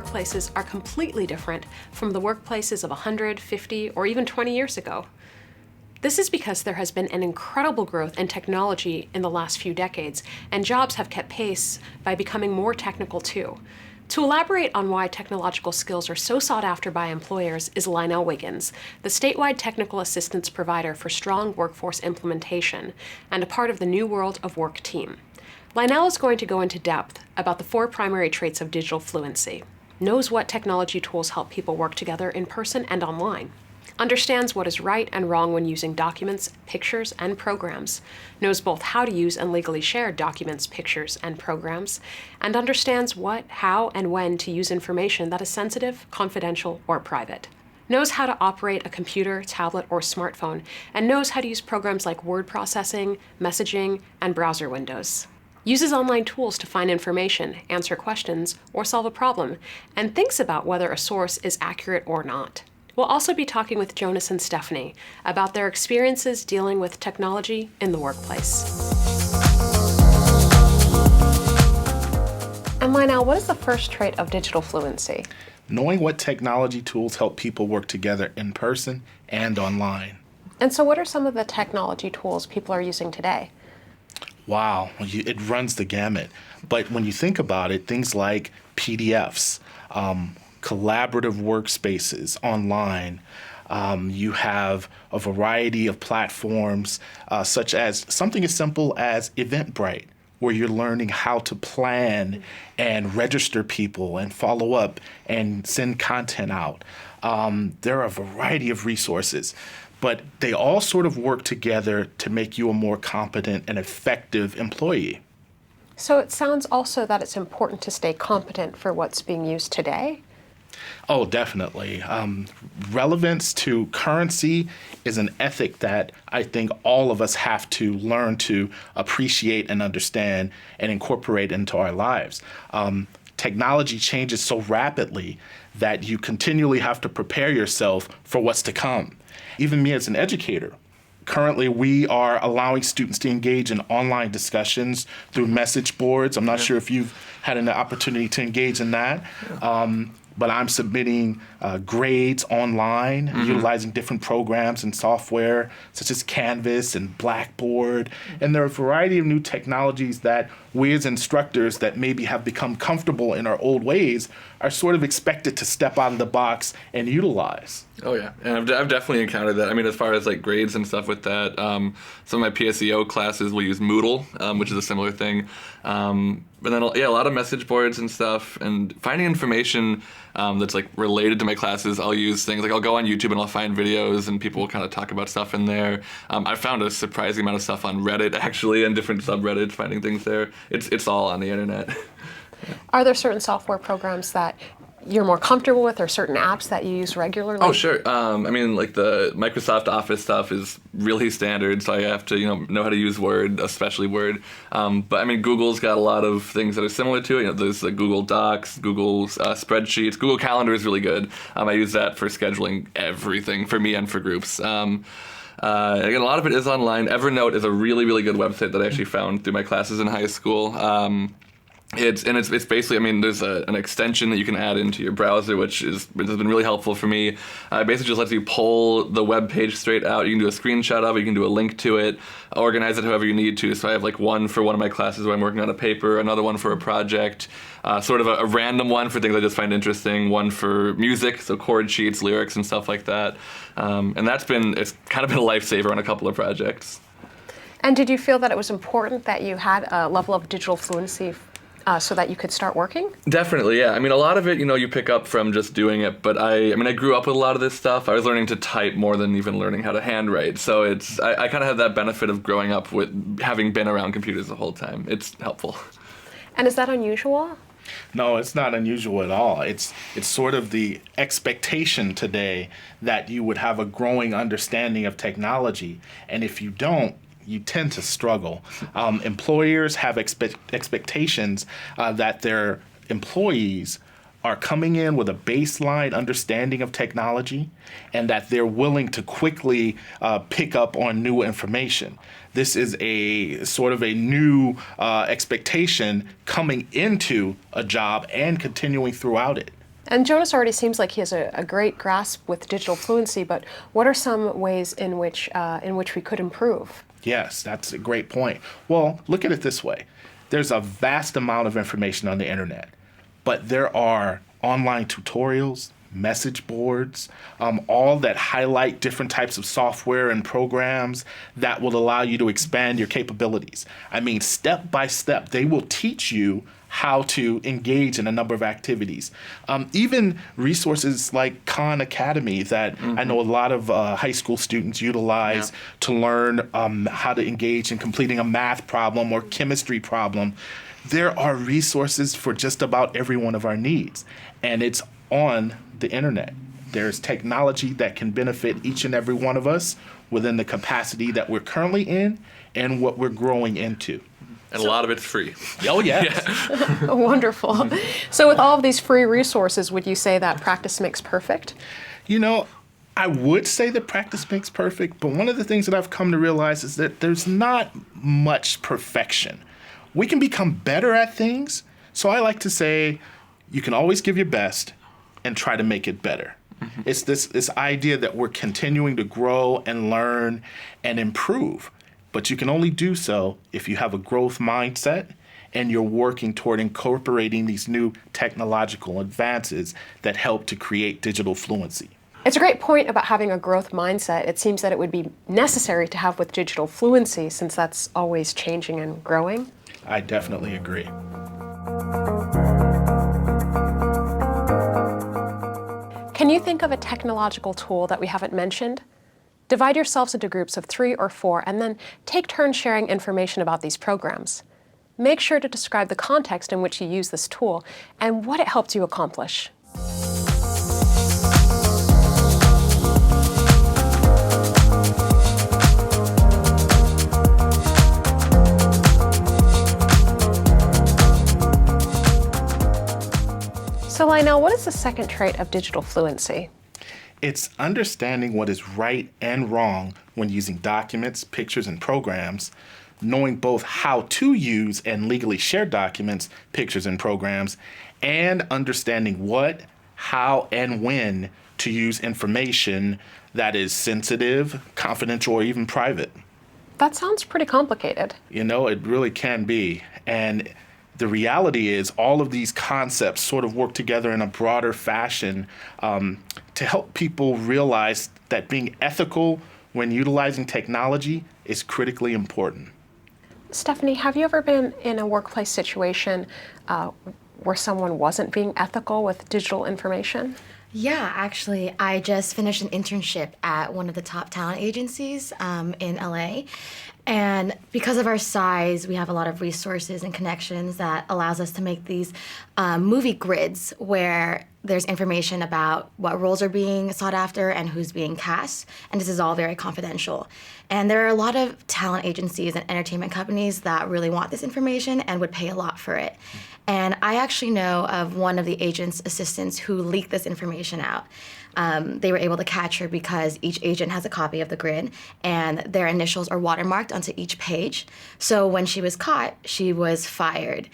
workplaces are completely different from the workplaces of 100, 50, or even 20 years ago. This is because there has been an incredible growth in technology in the last few decades, and jobs have kept pace by becoming more technical too. To elaborate on why technological skills are so sought after by employers is Lionel Wiggins, the statewide technical assistance provider for strong workforce implementation and a part of the New World of Work team. Lionel is going to go into depth about the 4 primary traits of digital fluency, knows what technology tools help people work together in person and online, understands what is right and wrong when using documents, pictures, and programs, knows both how to use and legally share documents, pictures, and programs, and understands what, how, and when to use information that is sensitive, confidential, or private, knows how to operate a computer, tablet, or smartphone, and knows how to use programs like word processing, messaging, and browser windows, uses online tools to find information, answer questions, or solve a problem, and thinks about whether a source is accurate or not. We'll also be talking with Jonas and Stephanie about their experiences dealing with technology in the workplace. And Lionel, what is the first trait of digital fluency? Knowing what technology tools help people work together in person and online. And so what are some of the technology tools people are using today? Wow, it runs the gamut. But when you think about it, things like PDFs, collaborative workspaces online. You have a variety of platforms such as something as simple as Eventbrite, where you're learning how to plan and register people and follow up and send content out. There are a variety of resources, but they all sort of work together to make you a more competent and effective employee. So it sounds also that it's important to stay competent for what's being used today. Oh, definitely. Relevance to currency is an ethic that I think all of us have to learn to appreciate and understand and incorporate into our lives. Technology changes so rapidly that you continually have to prepare yourself for what's to come. Even me as an educator, currently, we are allowing students to engage in online discussions through message boards. I'm not sure if you've had an opportunity to engage in that. But I'm submitting grades online, utilizing different programs and software such as Canvas and Blackboard. And there are a variety of new technologies that we as instructors that maybe have become comfortable in our old ways are sort of expected to step out of the box and utilize. Oh yeah, and I've definitely encountered that. I mean, as far as like grades and stuff with that, some of my PSEO classes will use Moodle, which is a similar thing. But then, a lot of message boards and stuff, and finding information that's like related to my classes. I'll use things like I'll go on YouTube and I'll find videos, and people will kind of talk about stuff in there. I found a surprising amount of stuff on Reddit actually, and different subreddits, finding things there. It's all on the internet. Are there certain software programs that you're more comfortable with, or certain apps that you use regularly? Oh, sure. I mean, like the Microsoft Office stuff is really standard, so I have to, know how to use Word, especially Word. But I mean, Google's got a lot of things that are similar to it. There's the Google Docs, Google spreadsheets. Google Calendar is really good. I use that for scheduling everything for me and for groups. Again, a lot of it is online. Evernote is a really, really good website that I actually found through my classes in high school. It's basically, I mean, there's an extension that you can add into your browser, which has been really helpful for me. It basically just lets you pull the web page straight out. You can do a screenshot of it, you can do a link to it, organize it however you need to. So I have like one for one of my classes where I'm working on a paper, another one for a project, sort of a random one for things I just find interesting, one for music, so chord sheets, lyrics, and stuff like that. And it's kind of been a lifesaver on a couple of projects. And did you feel that it was important that you had a level of digital fluency so that you could start working? Definitely, yeah. I mean, a lot of it, you pick up from just doing it, but I grew up with a lot of this stuff. I was learning to type more than even learning how to handwrite, so I kind of have that benefit of growing up with having been around computers the whole time. It's helpful. And is that unusual? No, it's not unusual at all. It's sort of the expectation today that you would have a growing understanding of technology, and if you don't, you tend to struggle. Employers have expectations that their employees are coming in with a baseline understanding of technology and that they're willing to quickly pick up on new information. This is a sort of a new expectation coming into a job and continuing throughout it. And Jonas already seems like he has a great grasp with digital fluency, but what are some ways in which we could improve? Yes, that's a great point. Well, look at it this way. There's a vast amount of information on the internet, but there are online tutorials, message boards, all that highlight different types of software and programs that will allow you to expand your capabilities. I mean, step by step, they will teach you how to engage in a number of activities. Even resources like Khan Academy that I know a lot of high school students utilize to learn how to engage in completing a math problem or chemistry problem. There are resources for just about every one of our needs, and it's on the internet. There's technology that can benefit each and every one of us within the capacity that we're currently in and what we're growing into. And a lot of it's free. Oh, yes. Wonderful. So with all of these free resources, would you say that practice makes perfect? You know, I would say that practice makes perfect, but one of the things that I've come to realize is that there's not much perfection. We can become better at things, so I like to say you can always give your best and try to make it better. It's this idea that we're continuing to grow and learn and improve, but you can only do so if you have a growth mindset and you're working toward incorporating these new technological advances that help to create digital fluency. It's a great point about having a growth mindset. It seems that it would be necessary to have with digital fluency since that's always changing and growing. I definitely agree. Can you think of a technological tool that we haven't mentioned? Divide yourselves into groups of 3 or 4 and then take turns sharing information about these programs. Make sure to describe the context in which you use this tool and what it helped you accomplish. So Lionel, what is the second trait of digital fluency? It's understanding what is right and wrong when using documents, pictures, and programs, knowing both how to use and legally share documents, pictures, and programs, and understanding what, how, and when to use information that is sensitive, confidential, or even private. That sounds pretty complicated. You know, it really can be. And the reality is all of these concepts sort of work together in a broader fashion to help people realize that being ethical when utilizing technology is critically important. Stephanie, have you ever been in a workplace situation where someone wasn't being ethical with digital information? Yeah, actually, I just finished an internship at one of the top talent agencies in LA. And because of our size, we have a lot of resources and connections that allows us to make these movie grids where there's information about what roles are being sought after and who's being cast. And this is all very confidential. And there are a lot of talent agencies and entertainment companies that really want this information and would pay a lot for it. And I actually know of one of the agent's assistants who leaked this information out. They were able to catch her because each agent has a copy of the grid and their initials are watermarked onto each page. So when she was caught, she was fired.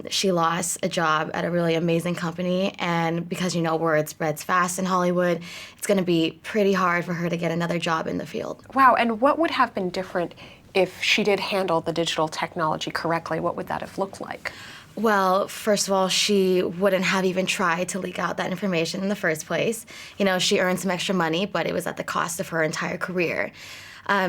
She lost a job at a really amazing company, and because you know word spreads fast in Hollywood, it's going to be pretty hard for her to get another job in the field. Wow, and what would have been different if she did handle the digital technology correctly? What would that have looked like? Well, first of all, she wouldn't have even tried to leak out that information in the first place. You know, she earned some extra money, but it was at the cost of her entire career.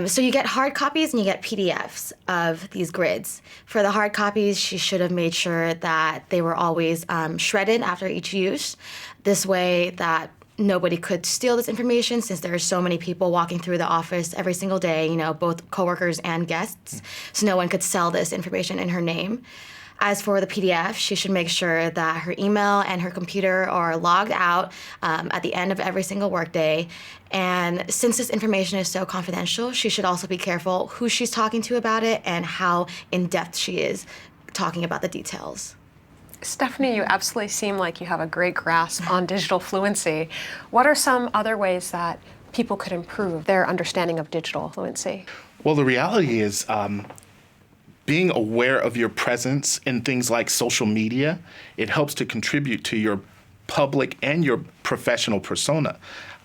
So you get hard copies and you get PDFs of these grids. For the hard copies, she should have made sure that they were always shredded after each use. This way that nobody could steal this information since there are so many people walking through the office every single day, you know, both coworkers and guests. So no one could sell this information in her name. As for the PDF, she should make sure that her email and her computer are logged out at the end of every single workday. And since this information is so confidential, she should also be careful who she's talking to about it and how in-depth she is talking about the details. Stephanie, you absolutely seem like you have a great grasp on digital fluency. What are some other ways that people could improve their understanding of digital fluency? Well, the reality is being aware of your presence in things like social media, it helps to contribute to your public and your professional persona.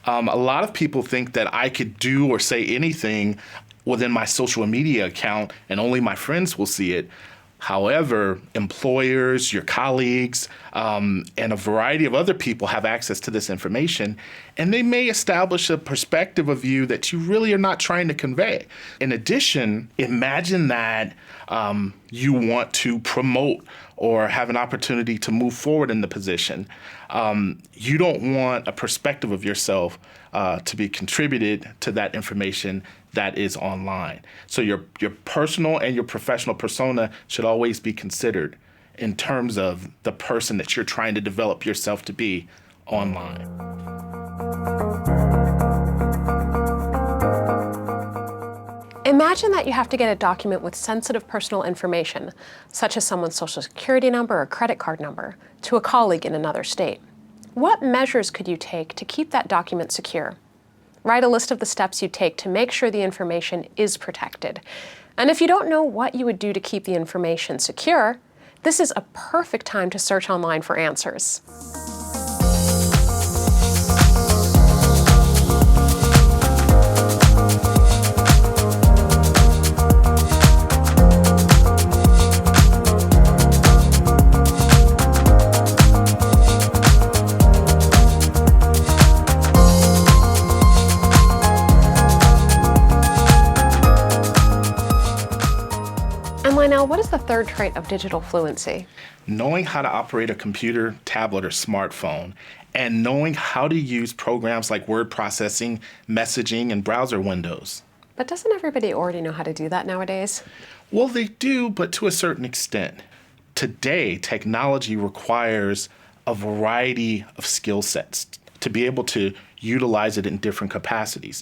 A lot of people think that I could do or say anything within my social media account and only my friends will see it. However, employers, your colleagues, and a variety of other people have access to this information, and they may establish a perspective of you that you really are not trying to convey. In addition, imagine that you want to promote or have an opportunity to move forward in the position. You don't want a perspective of yourself to be contributed to that information that is online. So your personal and your professional persona should always be considered in terms of the person that you're trying to develop yourself to be online. Imagine that you have to get a document with sensitive personal information, such as someone's social security number or credit card number, to a colleague in another state. What measures could you take to keep that document secure? Write a list of the steps you take to make sure the information is protected. And if you don't know what you would do to keep the information secure, this is a perfect time to search online for answers. Now, what is the third trait of digital fluency? Knowing how to operate a computer, tablet, or smartphone, and knowing how to use programs like word processing, messaging, and browser windows. But doesn't everybody already know how to do that nowadays? Well, they do, but to a certain extent. Today, technology requires a variety of skill sets to be able to utilize it in different capacities.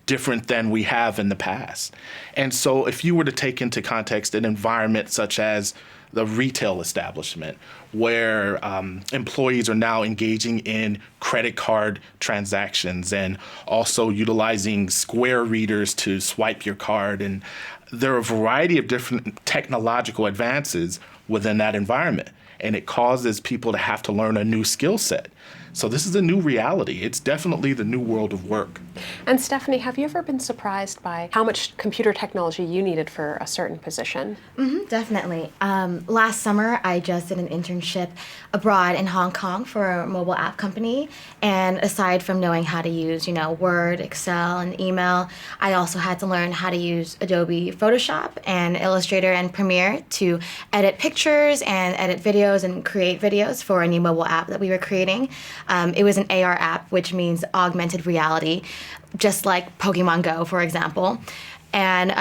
Different than we have in the past. And so if you were to take into context an environment such as the retail establishment, where employees are now engaging in credit card transactions and also utilizing Square readers to swipe your card, and there are a variety of different technological advances within that environment, and it causes people to have to learn a new skill set. So this is a new reality. It's definitely the new world of work. And Stephanie, have you ever been surprised by how much computer technology you needed for a certain position? Definitely. Last summer, I just did an internship abroad in Hong Kong for a mobile app company. And aside from knowing how to use, Word, Excel, and email, I also had to learn how to use Adobe Photoshop and Illustrator and Premiere to edit pictures and edit videos and create videos for a new mobile app that we were creating. It was an AR app, which means augmented reality, just like Pokemon Go, for example. And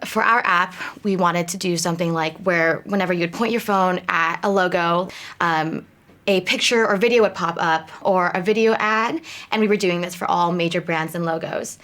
for our app, we wanted to do something like where whenever you'd point your phone at a logo, a picture or video would pop up, or a video ad, and we were doing this for all major brands and logos.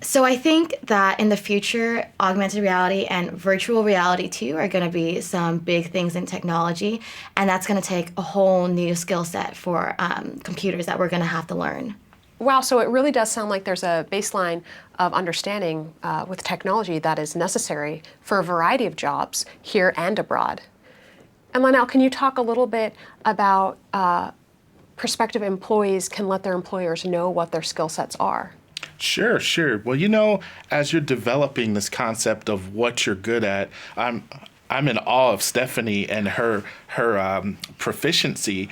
So I think that in the future, augmented reality and virtual reality too are going to be some big things in technology, and that's going to take a whole new skill set for computers that we're going to have to learn. Wow, so it really does sound like there's a baseline of understanding with technology that is necessary for a variety of jobs here and abroad. And Lionel, can you talk a little bit about prospective employees can let their employers know what their skill sets are? Sure. Well, as you're developing this concept of what you're good at, I'm in awe of Stephanie and her proficiency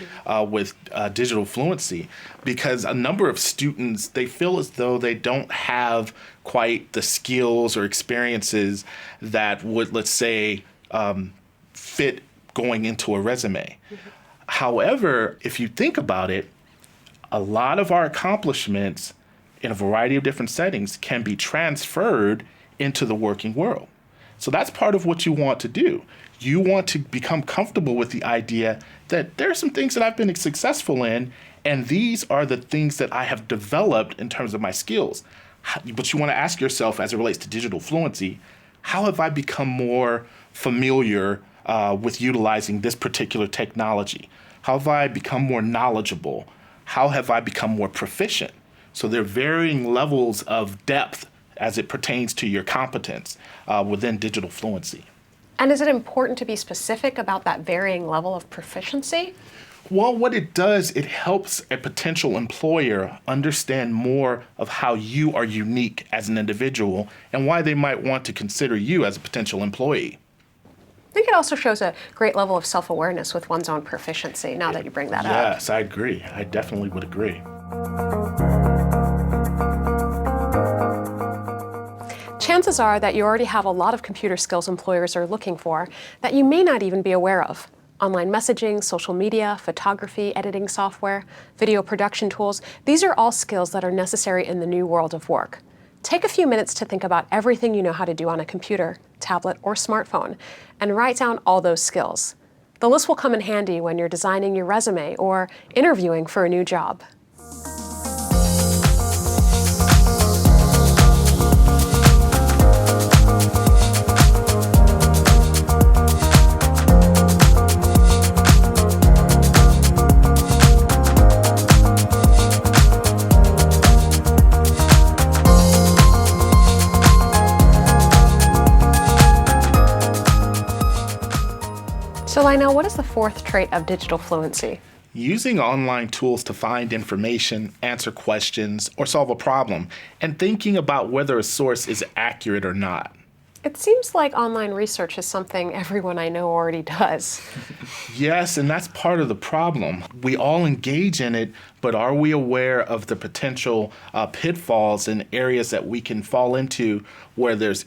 with digital fluency, because a number of students, they feel as though they don't have quite the skills or experiences that would, let's say, fit going into a resume. However, if you think about it, a lot of our accomplishments in a variety of different settings can be transferred into the working world. So that's part of what you want to do. You want to become comfortable with the idea that there are some things that I've been successful in, and these are the things that I have developed in terms of my skills. But you want to ask yourself, as it relates to digital fluency, how have I become more familiar with utilizing this particular technology? How have I become more knowledgeable? How have I become more proficient? So there are varying levels of depth as it pertains to your competence within digital fluency. And is it important to be specific about that varying level of proficiency? Well, what it does, it helps a potential employer understand more of how you are unique as an individual and why they might want to consider you as a potential employee. I think it also shows a great level of self-awareness with one's own proficiency, now that you bring that up. Yes, I agree. I definitely would agree. Chances are that you already have a lot of computer skills employers are looking for that you may not even be aware of. Online messaging, social media, photography, editing software, video production tools, these are all skills that are necessary in the new world of work. Take a few minutes to think about everything you know how to do on a computer, tablet, or smartphone, and write down all those skills. The list will come in handy when you're designing your resume or interviewing for a new job. So Lionel, what is the fourth trait of digital fluency? Using online tools to find information, answer questions, or solve a problem, and thinking about whether a source is accurate or not. It seems like online research is something everyone I know already does. Yes, and that's part of the problem. We all engage in it, but are we aware of the potential pitfalls and areas that we can fall into where there's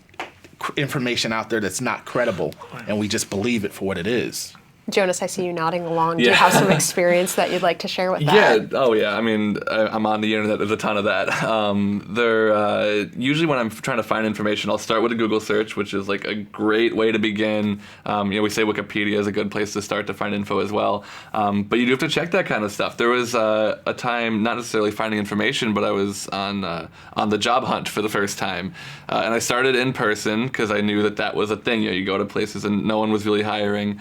information out there that's not credible and we just believe it for what it is? Jonas, I see you nodding along. Do you have some experience that you'd like to share with that? Yeah. Oh, yeah. I mean, I'm on the internet. There's a ton of that. Usually when I'm trying to find information, I'll start with a Google search, which is like a great way to begin. We say Wikipedia is a good place to start to find info as well. But you do have to check that kind of stuff. There was a time, not necessarily finding information, but I was on the job hunt for the first time. And I started in person because I knew that was a thing. You go to places and no one was really hiring.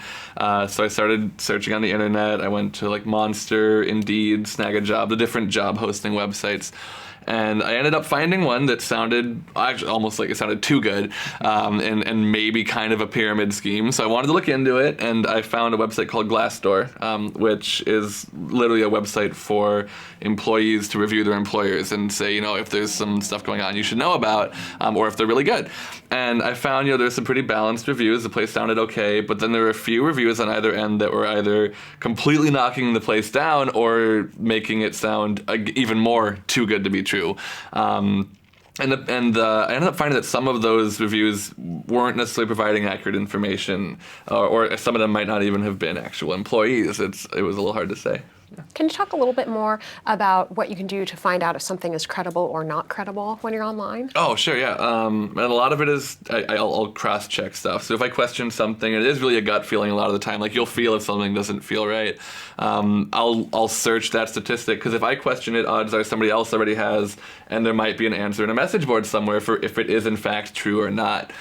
So I started searching on the internet. I went to like Monster, Indeed, Snag a Job, the different job hosting websites. And I ended up finding one that sounded actually almost like it sounded too good, and maybe kind of a pyramid scheme. So I wanted to look into it, and I found a website called Glassdoor, which is literally a website for employees to review their employers and say, if there's some stuff going on you should know about, or if they're really good. And I found, there's some pretty balanced reviews. The place sounded okay, but then there were a few reviews on either end that were either completely knocking the place down or making it sound even more too good to be true. And I ended up finding that some of those reviews weren't necessarily providing accurate information, or some of them might not even have been actual employees. It was a little hard to say. Can you talk a little bit more about what you can do to find out if something is credible or not credible when you're online? Oh, sure, yeah. And a lot of it is I'll cross-check stuff. So if I question something, it is really a gut feeling a lot of the time. Like you'll feel if something doesn't feel right. I'll search that statistic because if I question it, odds are somebody else already has, and there might be an answer in a message board somewhere for if it is in fact true or not.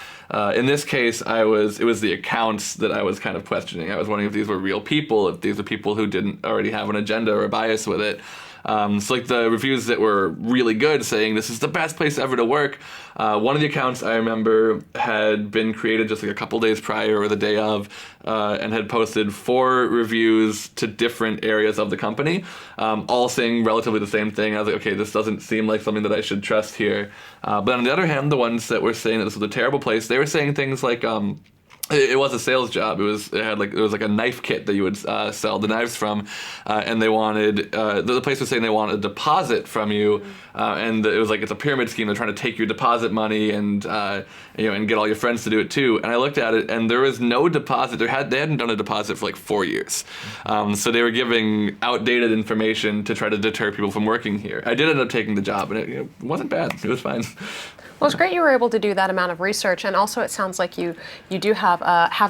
In this case, it was the accounts that I was kind of questioning. I was wondering if these were real people, if these are people who didn't already have an agenda or a bias with it. So like the reviews that were really good saying this is the best place ever to work. One of the accounts I remember had been created just like a couple days prior or the day of, and had posted 4 reviews to different areas of the company, all saying relatively the same thing. I was like, okay, this doesn't seem like something that I should trust here. But on the other hand, the ones that were saying that this was a terrible place, they were saying things like, it was a sales job. It was like a knife kit that you would sell the knives from, and they wanted the place was saying they wanted a deposit from you, and it was like it's a pyramid scheme. They're trying to take your deposit money and and get all your friends to do it too. And I looked at it, and there was no deposit. They hadn't done a deposit for like 4 years, so they were giving outdated information to try to deter people from working here. I did end up taking the job, and it wasn't bad. It was fine. Well, it's great you were able to do that amount of research, and also it sounds like you do have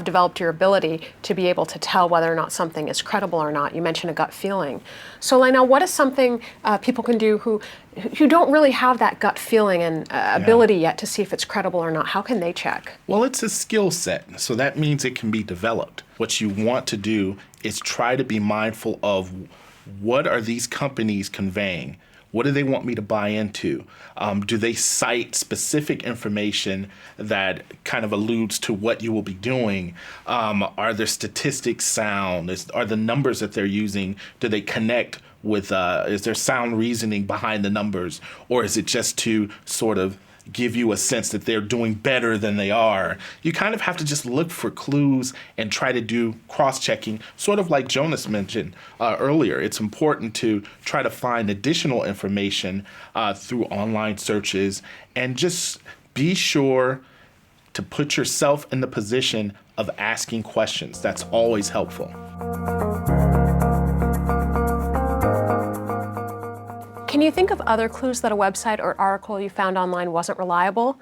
developed your ability to be able to tell whether or not something is credible or not. You mentioned a gut feeling. So, Lionel, what is something people can do who don't really have that gut feeling and ability yet to see if it's credible or not? How can they check? Well, it's a skill set, so that means it can be developed. What you want to do is try to be mindful of what are these companies conveying. What do they want me to buy into? Do they cite specific information that kind of alludes to what you will be doing? Are their statistics sound? Are the numbers that they're using, do they connect with, is there sound reasoning behind the numbers? Or is it just to sort of give you a sense that they're doing better than they are? You kind of have to just look for clues and try to do cross-checking, sort of like Jonas mentioned earlier. It's important to try to find additional information through online searches, and just be sure to put yourself in the position of asking questions. That's always helpful. Can you think of other clues that a website or article you found online wasn't reliable?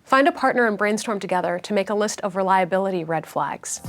Find a partner and brainstorm together to make a list of reliability red flags.